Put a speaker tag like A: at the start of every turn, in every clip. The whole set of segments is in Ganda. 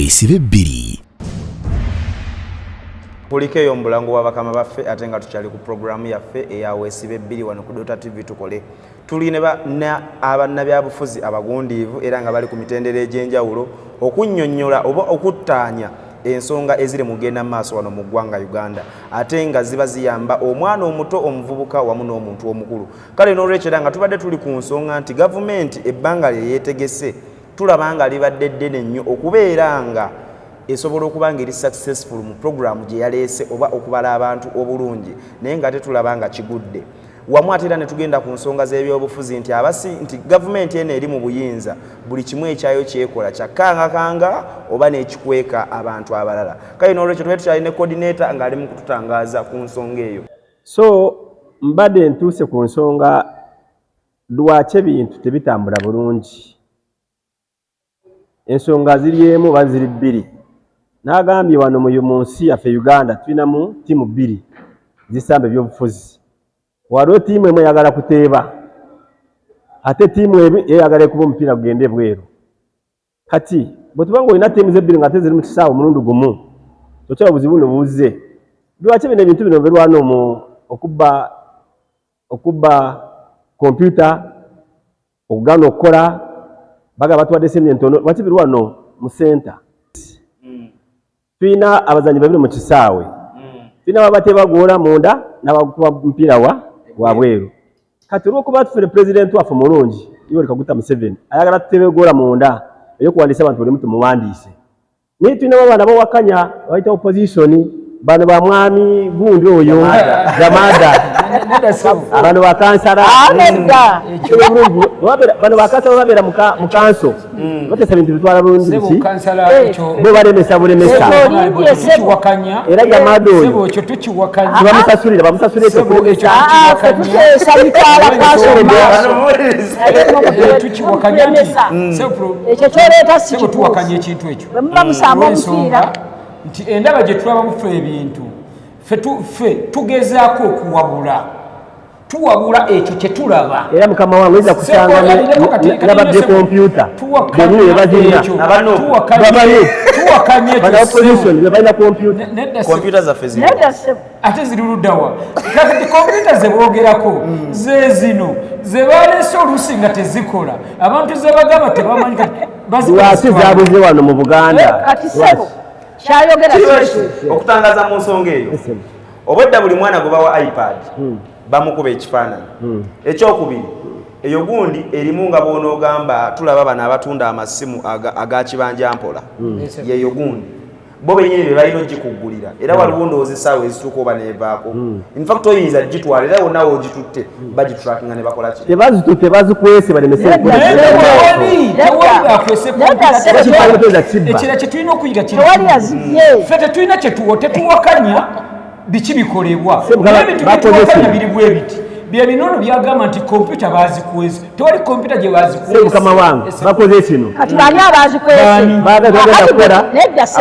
A: Weesibe 2
B: Kulikeyo mbulango wa bakama baffe ate nga tukyali ku programu yaffe eya Weesibe 2 wano ku Dota TV tukole. Tuline abannabyabufuzi abagundiivu era nga bali ku mitendera egy'enjawulo okunnyonnyola oba okuttaanya ensonga eziri mu genda maaso wano mu ggwanga Uganda ate nga ziba ziyamba omwana omuto omuvubuka wamu n'omuntu omukulu. Kale n'olwekyo era nga tubadde tuli ku nsonga nti gavumenti ebbanga lye yeetegese tulaba nga libadde ddene nnyo okubeera nga esobola okuba nga eri successful mu programu gye yaleese oba okubala abantu obulungi naye nga tetulaba nga kigudde. Wamu ate era ne tugenda ku nsonga z'ebyobufuzi nti gavumenti eno eri mu buyinza buli kimu ekyayo kyekola kyakangakanga oba n'ekikweka abantu abalala. Kale n'olwekyo tube tukyali ne coordinator ng'ali mu kututangaaza ku nsonga eyo.
C: So mbadde ntuuse ku nsonga lwaki ebintu tebitambula bulungi. Ensonga ziri emu oba ziri bbiri. N'agambye wano mu nsi yaffe Uganda tulinamu ttiimu bbiri zisamba ebyobufuzi. Waliwo ttiimu emu eyagala kuteeba ate ttiimu eyagala kuba omupiira gugende bweru. Kati bwe tuba ng'olina ttiimu z'ebbiri nga ate ziri mu kisaawe omulundi gumu tokyala buzibu ne buuze lwaki bino ebintu bino birwana okubba kompyuta okugaana okukola baga batwadde sente entono lwaki birwano mu senta. Tulina abazanyi babiri mu kisaawe tulina ababateeba goola munda n'abakuba mupiira wa bweru. Kati olw'okuba tufere pulezidenti waffe mulungi Yoweri Kaguta Museveni ayagala tuteebe goola munda ey'okuwandiisa abantu buli muntu muwandiise. Naye tulina abaana bawakanya bayita opposition bano ba mwami gundi oyo Jamada bano ba kansala bano ba kansala babeera mu kanso batesa bintu bitwala bulungi biki bo balemesa bulemesa era Jamada oyo bamusasulira
D: ekyo kyoleeta si tuwakanya
E: ekintu ekyo
D: bamusamba omupiira
E: nti endaba gye tulaba mufe ebintu ffe tugezaako okuwabula tuwabula ekyo kye tulaba
C: era mukama wange oyinza kusanga nabadde kompyuta beniyo ebazirina
E: tuwakanye
C: balina
B: kompyuta zaffe zino
E: ate ziri luddawa kati kompyuta ze boogerako ze zino ze baleese oluusi nga tezikola abantu ze bagamba tebamanyi kati
C: lwaki zabuze wano mu Buganda
D: kati sebo kyayogera
B: okutangaza mu nsonga eyo obwedda buli mwana gwe bawa iPad bamukuba ekifaananyi. Ekyokubiri eyo gundi erimu nga bw'onoogamba tulaba bano abatunda amasimu aga kibanjampola yeyo gundi bo bennyini be balina ogikuggulira era waliwo ndowooza essaawa ezituuka oba neevaako. In fact oyinza gitwala era wonna wogitutte bagitrackinga ne bakola ki
C: tebazitutte bazikwese balemese
E: ekira kye tulina okuyiga ffe tetulina tetuwakanya biki bikolebwa ebintu bituwakanya biri bwe biti bye binono byagamba nti kompyuta bazikweze tewali kompyuta gye bazikweze.
C: Mukama wange bakoze kino
D: kati bani abazikweze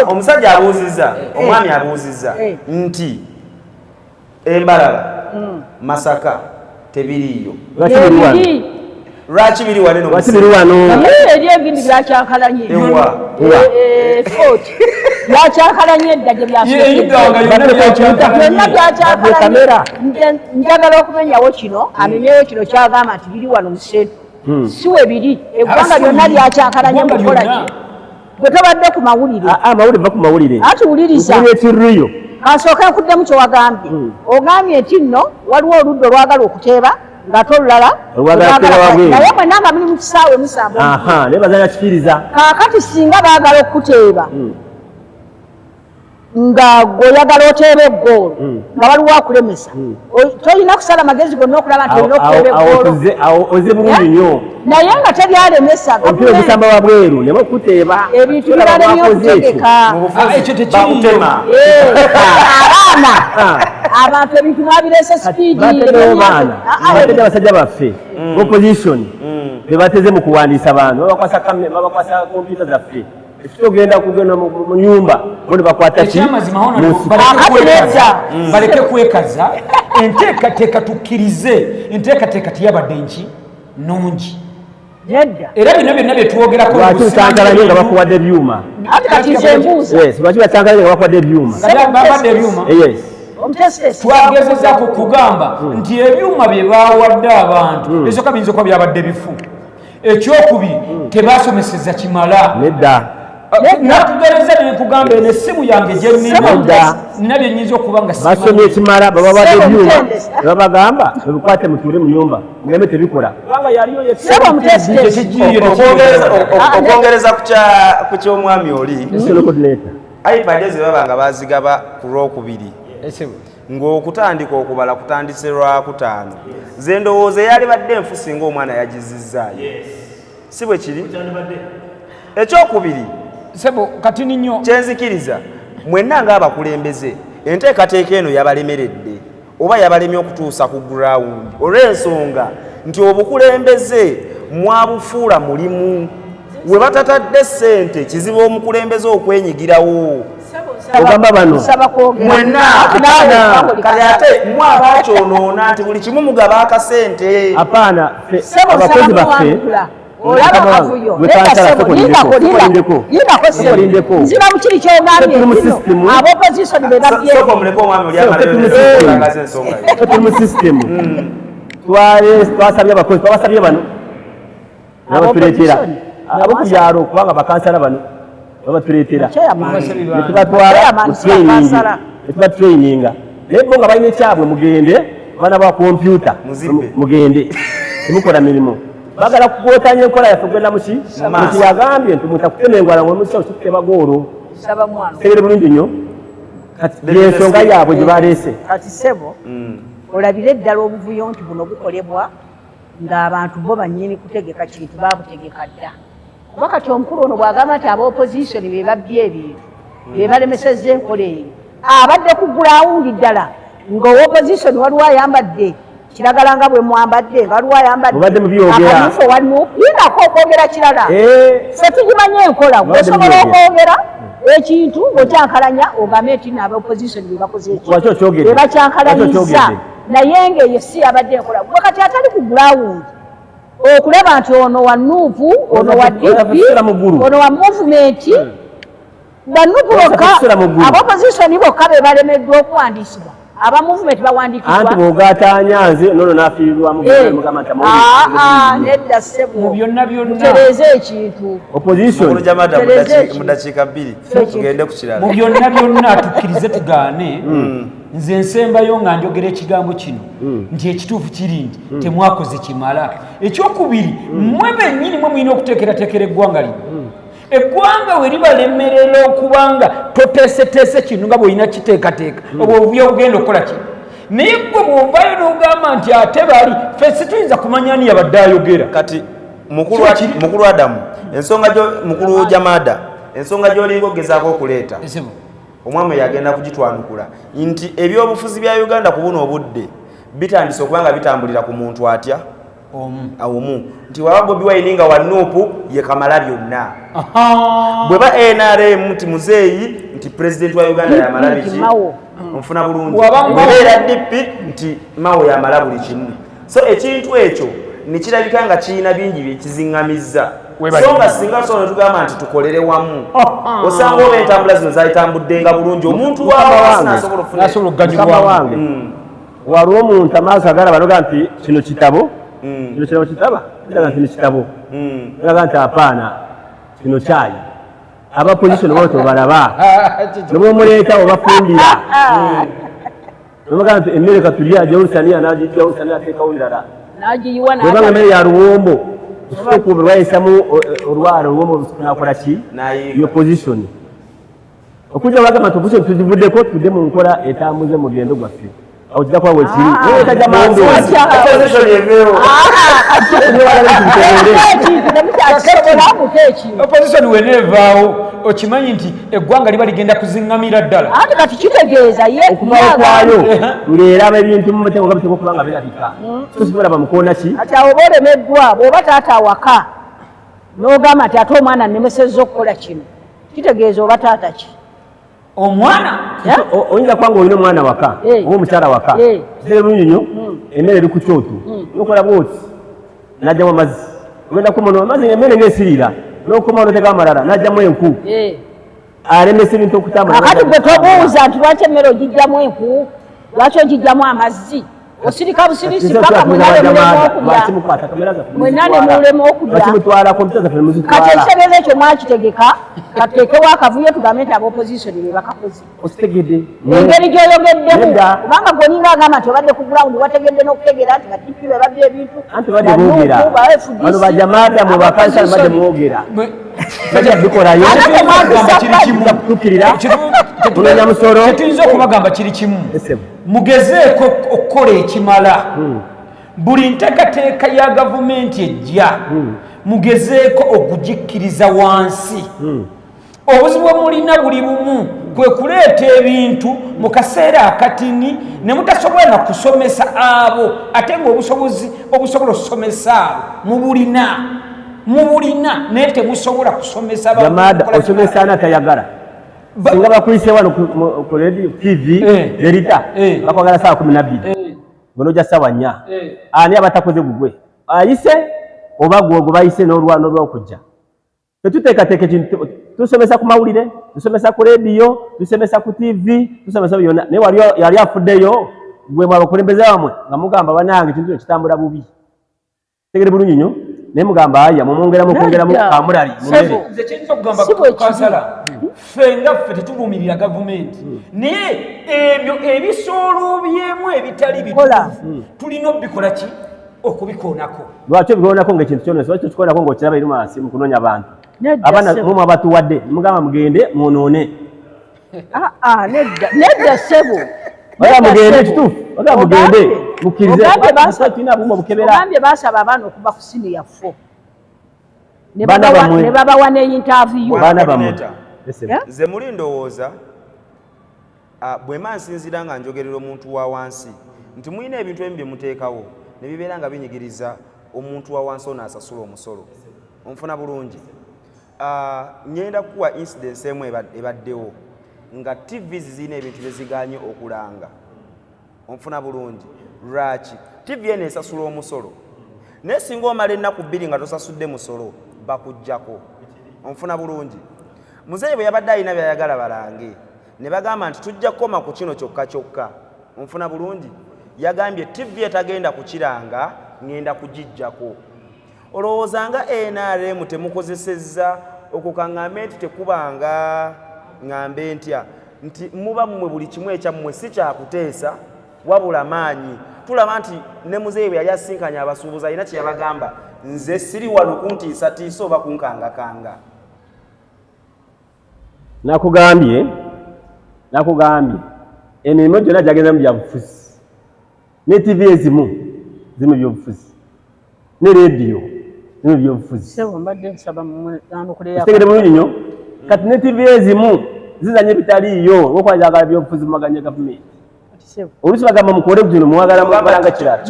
B: omusajja abuuzizza omwami abuuzizza nti Embalala Masaka tebiriiyo lwaki biri wano
D: eri ebindi byakyankalanye byakyankalanye edda gye byonna byakyankalanye. Njagala okumenyawo kino amenyewo kino kyagamba nti biri wano mu Central si we biri eggwanga lyonna lyakyankalanye mukola ki bwe tobadde ku mawulire
C: amawulire va ku mawulire
D: atuwuliriza
C: ekirriyo
D: kasooka nkuddemu kye wagambye ogambye nti nno waliwo oludda olwagala okuteeba nga tolulala naye mwenna nga muli mu kisaawe musamba
C: naye bazala kikiriza
D: kaakati singa baagala okuteeba nga gweoyagala oteeba eggoolo nga waliwo akulemesa tolina kusala magezi gonna okulaba nti olina okuteeba eggoolo
C: oze bulungi nnyo
D: naye nga teryalemesa
C: ompira ogusamba wabweru ne bakuteeba
D: ebintu biralemye okutegeka
E: ekyo tekiriyo
D: abaana abantu ebintu babirese sipiidi
C: abasajja baffe opposition bebateze mu kuwandiisa abantu babakwasa kompyuta zaffe ekitogenda kugenda mu nyumba bone bakwata
E: ekyamazima baleke kwekaza enteekateeka tukkirize enteekateeka teyabadde nki nungi era bino byonna bye twogerako
C: lwaki otankalanye nga bakuwadde ebyuma
D: kati nze mbuuza
C: lwaki batankalanye nga bakuwadde ebyuma
E: babadde ebyuma twagezezaako kugamba nti ebyuma bye bawadde abantu esooka biyinza okuba byabadde bifu ekyokubiri tebasomeseza kimala
C: nedda
E: nakugereza nekugamba eno essimu yange gyenina byenyinza okuba nga
C: basomye ekimala babawadde ebyuma nebabagamba ebikwate mutuule mu nyumba mugende tebikola kubanga yaliyo
B: okwongereza ku ky'omwami oli ipad ze baba nga bazigaba ku lwokubiri ng'okutandika okubala kutandise lwakutaano ze ndowooza eyali badde enfu singa omwana yagizizaayo si bwe kiri ekyokubiri
E: sebo kati ninyo
B: kyenzikiriza mwenna ng'abakulembeze enteekateeka eno yabalemeredde oba yabalemye okutuusa ku ground olw'ensonga nti obukulembeze mwabufuula mulimu we batatadde ssente kizibu omukulembeze okwenyigirawo
C: ogamba bano
B: mwenna kale ate mwabakyonoona nti buli kimu mugaba akasente
C: apaana abakozi baffe
D: nzira bukiri kyogambye abopozisoni
B: soko muleke omwami oli amalagaza ensonga
C: tuli mu sisitemu twasabye abakozi twabasabye bano nabatuleetera abo ku byalo kubanga bakansala bano babatuleetera netubatwala mu training netubatraininga naye bo nga balina ekyabwe mugende abaana ba kompyuta mugende temukola mirimu bagala kugootanya enkola yaffe gwenda muki yagambye nti mutakutemengwala ngaomukisawo kikutebagoolo tegere bulungi nnyo yensonga yaabwe gye baleese
D: kati sebo olabire eddala obuvuyo nti buno bukolebwa ng'abantu bo bannyini kutegeka kintu babutegeka dda kuba kati omukulu ono bw'agamba nti abaopozisoni be babbye ebintu be balemesezza enkola eyo abadde ku gulawundi ddala ng'owoopozisoni waliwo ayambadde kiragala nga bwe mwambadde nga waliwo ayambadde akamyufu wanu yinako okwogera kirala ffe tugimanye enkola osobola okwogera ekintu ng'okyankalanya ogambe nti n'abaopozisoni be bakoze eki be bakyankalanyizza naye ng'eyo si yabadde enkola gwe kati atali ku gulawundi okulaba nti ono wa nuupu ono wa DP ono wa muvumenti banuupu bokka abopozisoni bokka be balemeddwa okuwandiisibwa aba muvumenti bawandiikibwa
C: anti bw'ogaataanya nze nono n'afiirirwamu
D: nedda ssebo
E: byonna
D: mutereeze ekintu
B: opposition mu dakiika 2 tugende ku kirala
E: mu byonna byonna tukkirize tugaane nze nsembayo nga njogera ekigambo kino nti ekituufu kiri nti temwakoze kimala ekyokubiri mmwe bennyini mwe mulina okuteekerateekera eggwanga lino eggwanga we libalemerera okubanga toteeseteese kino nga bw'olina kiteekateeka obwo obuya obugenda okukola kino naye gwe bw'ovaayo n'ogamba nti ate bali ffe situyinza kumanya ani yabadde ayogera
B: kati mukulu Adamu ensonga mukulu Jamada ensonga gy'olinga ogezaako okuleeta omwami yagenda kugitwanukula nti ebyobufuzi bya Uganda ku buno obudde bitandise okubanga bitambulira ku muntu atya omu nti waba Bobi Wine nga wanuupu ye kamala byonna bwe ba NRM nti muzeeyi nti president wa Uganda yamala biki nfuna bulungi bwebeera DP nti mawo yamala buli kimu so ekintu ekyo nekirabika nga kirina bingi byekiziŋŋamizza so nga singa sono tugamba nti tukolere wamu osanga oba entambula zino zalitambuddenga bulungi omuntu wawasobola
E: okuganyulwa
C: wange waliwo omuntu amaaso agala banoga nti kino kitabo kino kirabo kitaba kiraga nti kitabo kiraga nti apaana kino kyayi abapozisoni boto balaba nomwemuleeta obafumbira nobaga nti emmere katulya jawusaniya najijawusaniya ateekawulirala webanga emmere ya luwombo okuba lwayisamu olwala oluwombo nakola ki opposition okujja bagamba nti opposition tugivuddeko tudde mu nkola etambuze mu gendo gwaffe awo kijja kuba bwekiri
E: opposition weneevaawo okimanyi nti eggwanga liba ligenda kuziŋŋamira ddala
D: ate kati kitegeeza ye
C: okuvaayo tuleeraba ebintu mu mateeka biteeka okuba nga birabika so sibalaba mukoona ki
D: kati awo oba olemeddwa bw'oba taata awaka n'ogamba nti ate omwana nnemesezza okukola kino kitegeeza oba taata ki
E: omwana
C: oyinza kubanga olina omwana waka oba omukyala waka kiteere bulungi nnyo emmere eri ku kyoto nokola bwoti najjamu amazzi ogenda kumono maze emmere ng'esirira n'okumono tegamalala n'ajjamu enku alemesa ebintu okutambula
D: kakati gwe tobuuza nti lwaki emmere ogijjamu enku lwaki ogijjamu amazzi osirika busirisi paka mwenane mulemu okulya kati ekiseereza ekyo mwakitegeka kateekewo akavuyo tugambe nti abaopozisoni be bakakoze engeri gyoyogeddemu kubanga goninga agamba nti obadde ku grawundi wategedde n'okutegeera nti batipi be babye ebintu
C: anti badde boogera bano bajamaada mu bakansala badde mwogera bajja bikolayo kutuukirira kunoonya musoro
E: tetuyinza okubagamba kiri kimu mugezeeko okukola ekimala buli nteekateeka ya gavumenti ejja mugezeeko okugikkiriza wansi obuzibu bwe mulina buli bumu kwe kuleeta ebintu mu kaseera akatini ne mutasobola na kusomesa abo ate ng'obusobozi obusobola okusomesa abo mubulina naye temusobola kusomesa
C: jamaada osomesa ana tayagala singa bakuyise wano ku radio tv derita bakwagala saa 12 ngonoja sawa 4 ani abatakoze gugwe ayise oba gwogo bayise n'olwano lw'okujja tetuteekateeka ekintu tusomesa ku mawulire tusomesa ku radio tusomesa ku tv tusomesa byonna naye wali yali afuddeyo gwe mwabakulembeze bamwe nga mugamba banange ekintu kitambula bubi tegere bulungi nnyo naye mugamba aya mumwongeramu kwongeramu kamulali
E: nze kyinza okugamba kansala ffe nga ffe tetuvumirira gavumenti naye ebyo ebisolubyemu ebitali bituufu tulina obikola ki okubikoonako
C: lwaki obikoonako ngaekintu kyona lwaki tukikoonako ngaokiraba eri wansi mu kunoonya abantu abaana mumwe abatuwadde mugamba mugende mwonoone
D: nedda ssebo
C: mugende kituufu mugende mukkirize tulina bumu obukebera
D: ogambye baasaba abaana okuva ku siniya 4 ne babawa ne interview
C: baana bamwe
B: nze muli ndowooza bwe mansinzira nga njogerera omuntu wa wansi nti mulina ebintu ebimu bye muteekawo ne bibeera nga binyigiriza omuntu wa wansi ono asasula omusolo onfuna bulungi ngenda kukuwa incidence emu ebaddewo nga tv zirina ebintu bye ziganye okulanga onfuna bulungi lwaki tv eno esasula omusolo naye singa omala ennaku 2 nga tosasudde musolo bakuggyako onfuna bulungi muzeeyi bwe yabadde alina byayagala balange ne bagamba nti tujja kukoma ku kino kyokka kyokka onfuna bulungi yagambye tv etagenda kukiranga ngenda kugijjako olowooza nga NRM temukozesezza okukaŋŋambe nti tekubanga ŋŋambe ntya nti muba mmwe buli kimu ekyammwe si kyakuteesa wabula maanyi tulaba nti ne muzeeyi bwe yali asinkanye abasuubuzi alina kye yabagamba nze siri wano kuntiisatiisa oba kunkangakanga
C: nakugambye emirimu gyonna gyagenda mu byabufuzi ne tv ezimu zimu byobufuzi ne rediyo zimu byobufuzi kitegere bulungi nnyo kati ne tv ezimu zizanya ebitaliiyo olwokwajagala byobufuzi mumaganya gavumenti oluusi bagamba mukole gino muwagala mubalanga kirala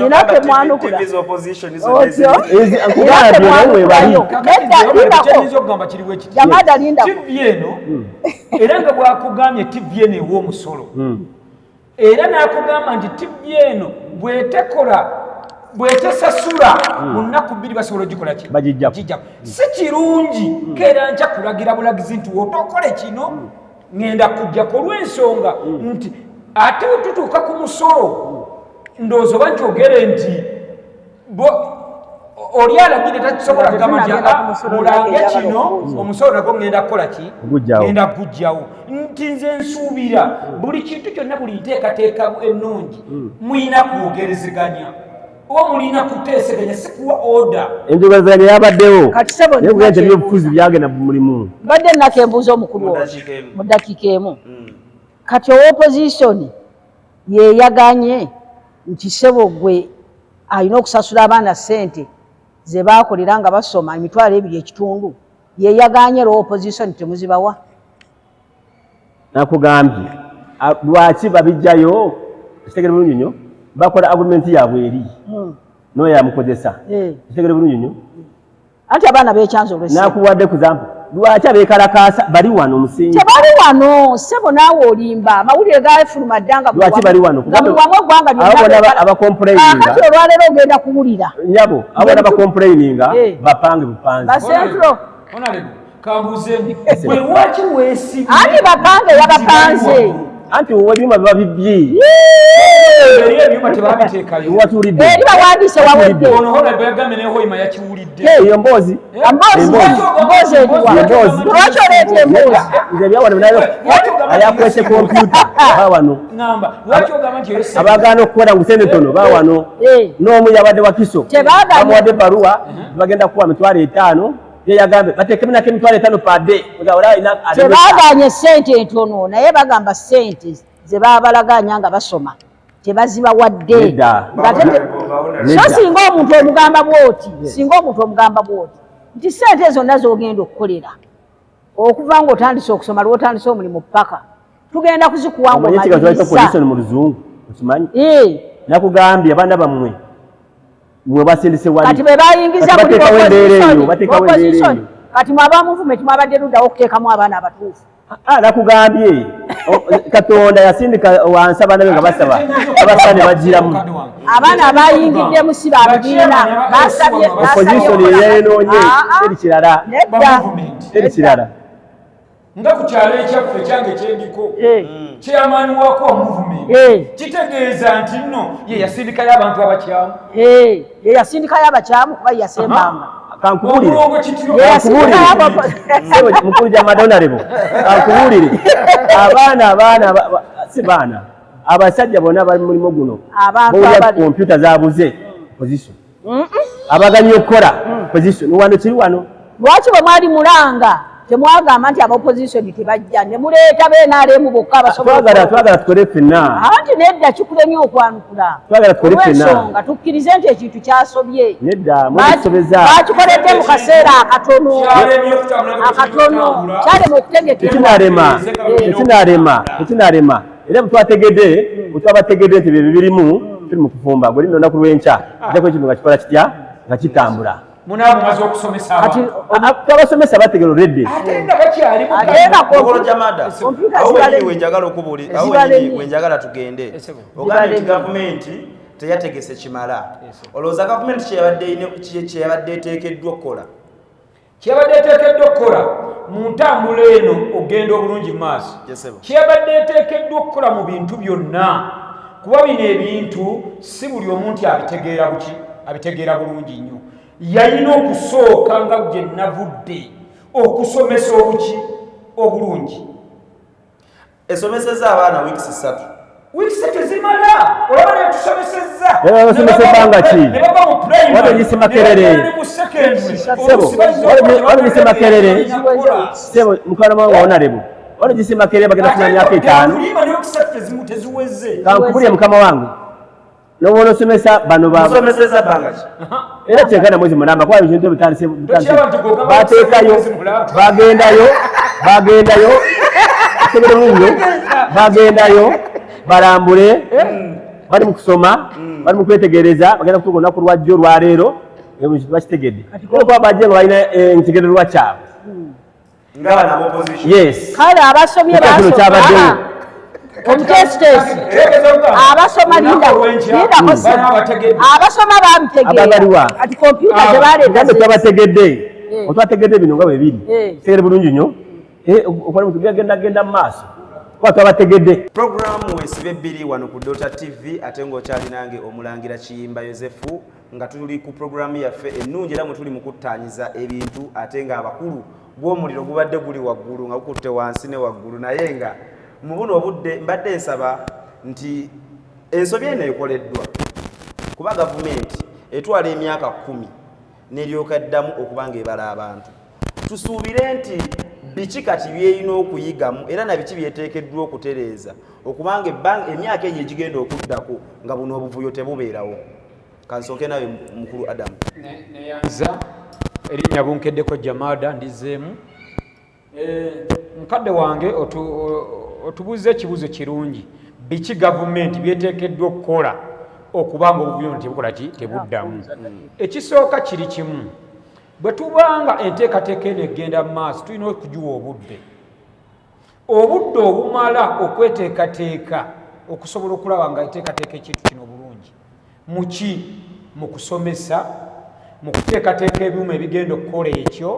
E: tv eno era nga bwakugambye tv eno ewa omusolo era nakugamba nti tv eno bwetesasula mu nnaku 2 basobola ogikola ki bagijjako si kirungi keera nkya kulagira bulagizi nti wotokole kino ngenda kujjako olw'ensonga nti ate wetutuuka ku musolo ndowooza oba nkyogere nti oli alagire takisobola kugamba nti mulange kino omusolo nagwo ngenda kukola ki ngenda kugujjawo nti nze nsuubira buli kintu kyonna buli nteekateeka ennungi muyina kwogerezeganya oba mulina kuteeseganya si kuwa oda
C: enjogerezeganya yabaddewo naye nti ebyobufuzi byagenda mulimu
D: mbadde nakembuuza omukulu mu ddakiika emu kati owoopozisoni yeyaganye nti ssebo gwe alina okusasula abaana ssente ze baakolera nga basoma $2,000 yeyaganye owoopozisoni temuzibawa
C: nakugambye lwaki babijjayo kitegere bulungi nnyo bakola agumenti yaabwe eri noyo yamukozesa kitegere bulungi nnyo
D: anti abaana bekyanza olwesi
C: nakuwadde kuzampu lwaki abekalakasa bali wano musingi
D: tebali wano sebo naawe olimba amawulire gafuluma ddanga
C: lwaki bali wano
D: muwamu eggwanga
C: lyonna abakomplaininga
D: kati olwaleero ogenda kuwulira
C: nyabo abona abakomplaininga bapange bupanzi
D: basentro
E: kambuzeemu bwe waki weesibi
D: anti bapange yabapanze
C: anti ebyuma biba bibye
E: eri ebyuma tebabiteekayo
C: watulidde
D: eri bawandiise wawedde
E: ono honorable yagambye ne hoima yakiwulidde
C: eyo mboozi
D: mboozi eriwa lwaki oleeta emboozi
C: nze byawano binayo ayakwese kompyuta bawano
E: ngamba lwaki ogamba nti
C: abagaana okukola ngu sente ntono bawano n'omu yabadde wakiso bamuwadde baluwa bagenda kuwa mitwalo 5 ye yagambe bateekemu nako emitwalo 5 pade
D: tebaganye sente entono naye bagamba sente ze babalaganya nga basoma tebazibawadde so singa omuntu omugamba bwoti nti sente zonna zogenda okukolera okuva nga otandise okusoma lwotandise omulimu paka tugenda kuzikuwa nga omaliriza
C: mu luzungu okimanyi nakugambye abaana bammwe mwe basindise wali
D: kati bwe bayingiza muri opposition kati mwaba movement mwabadde luddawo okuteekamu abaana abatuufu
C: nakugambye katonda yasindika wansi abaana be nga basaba abasaba ne bagiramu
D: abaana abayingiddemu si babibiina basabye
C: opposition yeyenoonye teri kirala teri kirala
E: nga ku kyalo ekyaffe ekyange kyendiko chairman wako movement kitegeeza nti nno ye yasindikayo abantu abakyamu
D: ye yasindikayo abakyamu kuba yasembanga
C: kankubulire mukulu gya madonarebo kankubulire abaana si baana abasajja bonna bali mulimu guno bowulira kompyuta zabuze position abaganye okukola position wano kiri wano
D: lwaki bwe mwali mulanga temwagamba nti abaopposition tebajja ne muleeta beenaalemu bokka
C: abasobotwagala tukole ffenna
D: anti nedda kikulemye okwanukula
C: twagala tukole ffenna
D: nga tukkirize nti ekintu kyasobye
C: nedda mwekisobeza
D: bakikoledde mu kaseera akatono kyalema okutegeka
C: tekinaalema era bwetwabategedde nti bye bibirimu tuli mu kufumba bwe lino olunaku lw'enkya jako ekintu nga kikola kitya nga kitambula
E: munamumaze okusomesa abantu
C: twabasomesa bategera olwedde
E: ate nga bakyali
B: wenjagala tugende ogambye nti gavumenti teyategese kimala olowooza gavumenti kyeyabadde eteekeddwa okukola
E: kyeyabadde eteekeddwa okukola mu ntambula eno ogenda obulungi mu maaso kyeyabadde eteekeddwa okukola mu bintu byonna kuba bino ebintu si buli omuntu abitegeera bulungi nnyo yalina okusooka nga gye navudde okusomesa obulungi
B: esomeseza abaana wiikisi 3
E: tezimala olaba netusomesezza
C: basomesa ebbanga ki walogise makerere walogise makerere sebo mukwana mwange wonarebo walogise makerere bagenda kufuna myaka
E: 5
C: kankubulye mukama wange nobona osomesa bano
B: basomeseza bbanga ki
C: era kyenkana mwezi mulamba kuba ebintu bitandise bateekayo bagendayo tegere bulungi bagendayo balambule bali mu kusoma bali mu kwetegereza bagenda kutuuka olunaku lwajjo olwaleero bakitegedde olwokuba bajje nga balina ekitegererwa kyabwe
D: kale abasomye basoma omutesitesi abasoma abasoma babitegeera kati kompyuta
C: zebaaleetagambe twabategedde otwategedde bino nga bwe biri tegere bulungi nnyo okola muntu genda mu maaso kuba twabategedde
B: puroguramu weesibe ebbiri wano ku Dota TV ate ng'okyali nange omulangira Kiyimba Yozefu nga tuli ku puroguramu yaffe ennungi era mwe tuli mu kuttaanyiza ebintu ate ng'abakulu bw'omuliro gubadde guli waggulu nga gukutte wansi ne waggulu naye nga mu buno obudde mbadde nsaba nti ensobi eno ekoleddwa kuba gavumenti etwala emyaka 10 n'eryoka ddamu okuba ng'ebala abantu tusuubire nti biki kati byeyina okuyigamu era na biki byeteekeddwa okutereeza okubanga emyaka eyo egigenda okuddako nga buno obuvuyo tebubeerawo kansooke nawe mukulu Adamu
E: neyanza erinnya bunkeddeko Jamada ndizeemu mukadde wange otubuze ekibuzo kirungi biki gavumenti byeteekeddwa okukola okubanga obuvuyo tebukola ki tebuddamu ekisooka kiri kimu bwe tubanga enteekateeka eno egenda mu maaso tulina okugiwa obudde obumala okweteekateeka okusobola okulaba nga enteekateeka ekintu kino bulungi muki mu kusomesa mu kuteekateeka ebyuma ebigenda okukola ekyo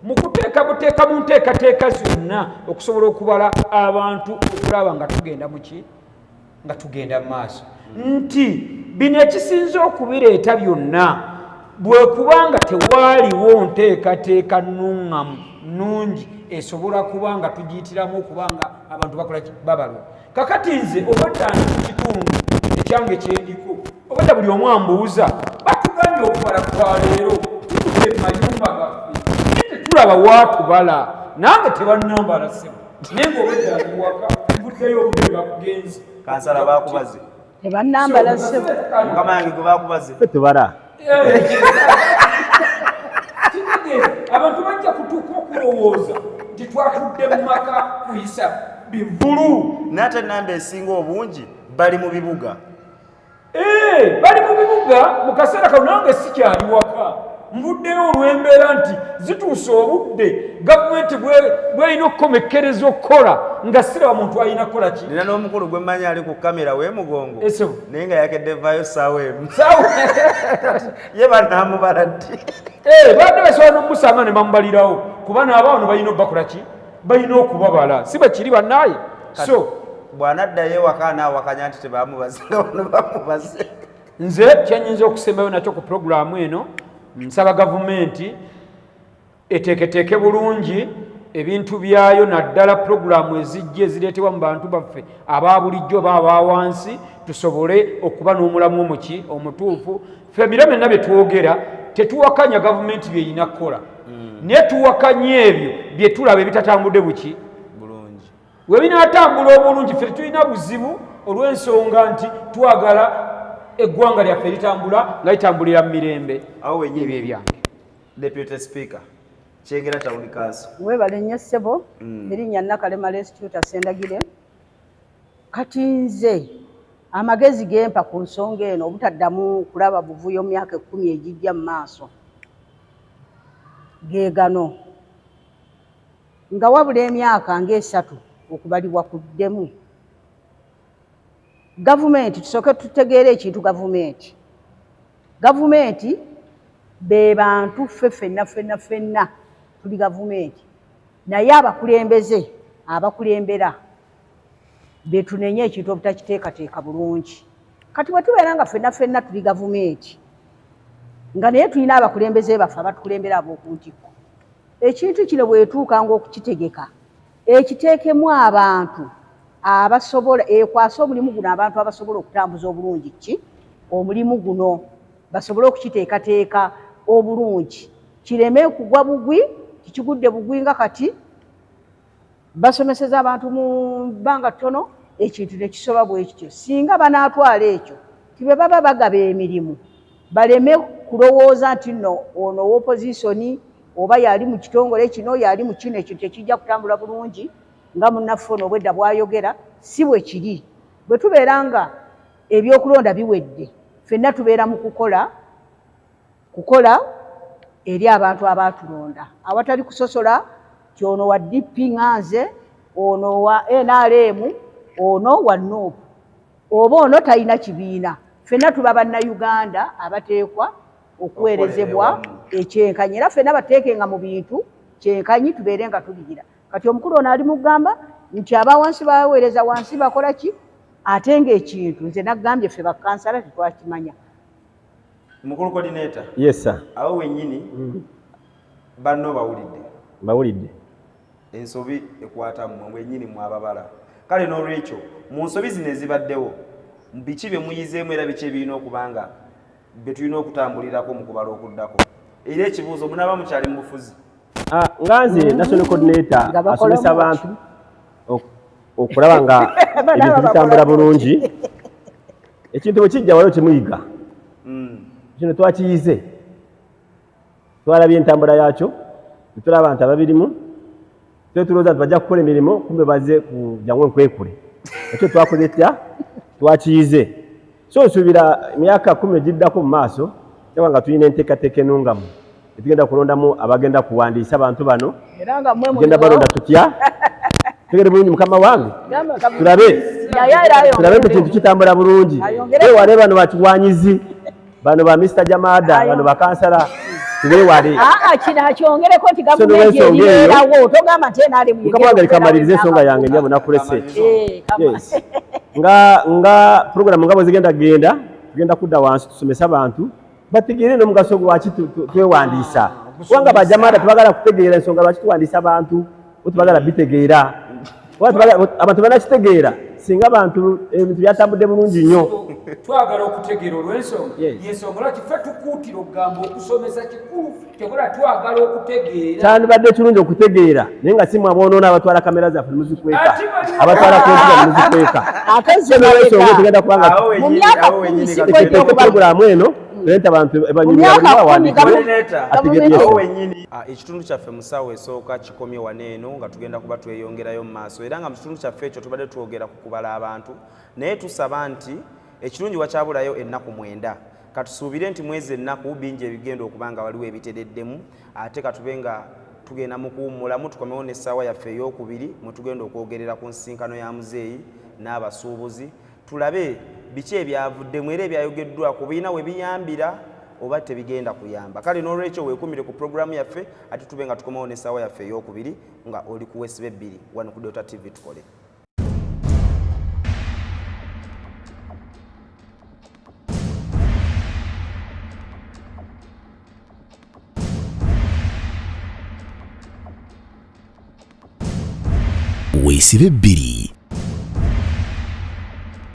E: mu kuteeka mu nteekateeka zonna okusobola okubala abantu okulaba nga tugenda muki nga tugenda mu maaso nti bino ekisinza okubireeta byonna bwe kubanga tewaaliwo nteekateeka nnuŋŋamu nnungi esobola kuba nga tugiyitiramu okuba nga abantu bakola babalwa kakati nze obadde ku kitundu ekyange kyendiko obadde buli omu ambuuza batugambye okubala kwa leero tutuze mayumba gaffe tetulaba waatubala nange tebannambala ssebo naye ngaobadde aliwaka mbuddeyo obudde bakugenzi
B: kansala bakubaze
D: tebannambala ssebo
B: mukama yange gwe bakubaze
C: tubala
E: abantu bajja kutuuka okulowooza nti twatudde mu maka kuyisa bivulu
B: nate namba esinga obungi bali mu bibuga
E: bali mu bibuga mu kaseera kano nange sikyali waka nvuddeyo olw'embeera nti zituuse obudde gavumenti bw'erina okukomekkereza okukola nga siraba muntu alina kukola ki
B: nina n'omukulu gwe mmanyi ali ku kamera w'emugongo naye nga yakedde vaayo ssaawa emu ye banaamubala ddi
E: badde basobola n'omusanga ne bamubalirawo kuba n'abaano balina obbakola ki balina okubabala si bakiri bannaaye so
B: bw'anaddayo ewaka anaawakanya nti tebamubaze nga bano bamubaze
E: nze kyenyinza okusembayo nakyo ku puroguramu eno nsaba gavumenti eteeketeeke bulungi ebintu byayo naddala puroguramu ezijja ezireetebwa mu bantu baffe aba bulijjo baba wansi tusobole okuba n'omulamu omuki omutuufu ffe emirembe enna bye twogera tetuwakanya gavumenti byeyina kukola naye tuwakanya ebyo bye tulaba ebitatambudde buki
B: bulungi
E: we binaatambula obulungi ffe tetulina buzibu olw'ensonga nti twagala eggwanga lyaffe litambula nga litambulira mu mirembe
B: awo wenyini
E: ebyo ebyange
B: deputy speaker kyengera town council
D: webale nnyo ssebo erinnya Nakalema Restituta Sendagire kati nze amagezi gempa ku nsonga eno obutaddamu kulaba buvuyo mu myaka 10 egijja mu maaso geegano nga wabula emyaka ng'esatu okubalibwa kuddemu gavumenti tusooke tutegeere ekintu gavumenti be bantu ffe ffenna tuli gavumenti naye abakulembeze abakulembera betunenye ekintu obutakiteekateeka bulungi kati bwe tubeera nga ffenna tuli gavumenti nga naye tulina abakulembeze baffe abatukulembera ab'oku ntikko ekintu kino bwetuuka ng'okukitegeka ekiteekemu abantu abasobola ekwasa omulimu guno abantu abasobola okutambuza obulungi ki omulimu guno basobole okukiteekateeka obulungi kireme kugwa bugwi kikigudde bugwi nga kati basomeseza abantu mu bbanga ttono ekintu ne kisoba bwe kityo singa banaatwala ekyo tibe baba bagaba emirimu baleme kulowooza nti nno ono w'opozisoni oba yali mu kitongole kino yali mu kino ekyo tekijja kutambula bulungi nga munnaffe ono obwedda bw'ayogera si bwe kiri bwe tubeera nga ebyokulonda biwedde ffenna tubeera mu kukola eri abantu abaatulonda awatali kusosola ti ono wa DP nganze ono wa NRM ono wa NUP oba ono talina kibiina ffenna tuba bannayuganda abateekwa okuweerezebwa ekyenkanyi era ffenna bateekenga mu bintu kyenkanyi tubeere nga tubigira kati omukulu ono ali mugamba nti abawansi baweereza wansi bakola ki ate ng'ekintu nze naggambye ffe bakansala tetwakimanya
B: mukulu coordinator
C: yes sir
B: awo wenyini banno
C: bawulidde
B: ensobi ekwata mmwe mwenyini mwababala kale n'olwekyo mu nsobi zino ezibaddewo biki bye muyizeemu era biki ebirina okubanga bye tulina okutambulirako mu kubala okuddako era ekibuuzo munaaba mukyali mu bufuzi
C: nga nze national coordinator asomesa abantu okulaba nga ebintu bitambula bulungi ekintu bwe kijja waliwo kimuyiga kino twakiyize twalabye entambula yakyo netulaba abantu ababirimu tetulowooza nti bajja kukola emirimu kumbe bazze kujjangu nkwekule ekyo twakoze tya twakiyize so nsuubira emyaka 10 egiddako mu maaso yaba nga tulina enteekateeka ennungamu tugenda kulondamu abagenda kuwandiisa abantu bano
D: era nga mmwe
C: tugenda balonda tutya tegere bulungi mukama wange tulabe ekintu kitambula bulungi wale bano bakiwanyizi bano ba Mr. Jamada bano bakansala tubeewale
D: kino akyongereko nti gavumenti eribeerawo togamba nti enaali
C: mukama wange likamaliriza ensonga yange nyabo nakulese nga programu nga bwe zigenda genda tugenda kudda wansi tusomesa abantu bategeere n'omugaso gwaki twewandiisa kubanga bajamada tebagala kutegeera ensonga lwaki tuwandiisa abantu otubagala bitegeera abantu banakitegeera singa abantu ebintu byatambudde bulungi nnyo
E: twagala okutegeera olw'ensonga yensonga lwaki ffe tukuutira okugamba okusomesa kikulu tebula twagala okutegeera
C: kyandibadde ekirungi okutegeera naye nga si mwe aboonoona abatwala kamera zaffe nemuzikweka abatwala kompyuta nemuzikweka ensonga tugenda kubanga
D: mu myaka 10
C: programu eno leta abantu
B: ekitundu kyaffe musawo esooka kikomye waneeno nga tugenda kuba tweyongerayo mu maaso era nga mu kitundu kyaffe ekyo tubadde twogera ku kubala abantu naye tusaba nti ekirungi wakyabulayo ennaku 9 katusuubire nti mwezi ennaku bingi ebigenda okuba nga waliwo ebitereddemu ate katube nga tugenda mu kuwummulamu tukomewo n'essaawa yaffe ey'okubiri mwe tugenda okwogerera ku nsinkano ya muzeeyi n'abasuubuzi tulabe biki ebyavuddemu era ebyayogeddwako birina we biyambira oba tebigenda kuyamba kale n'olwekyo weekumire ku programu yaffe ate tube nga tukomawo n'essaawa yaffe ey'okubiri nga oli ku Wesibe 2 wano ku Dota TV tukole.
A: Wesibe 2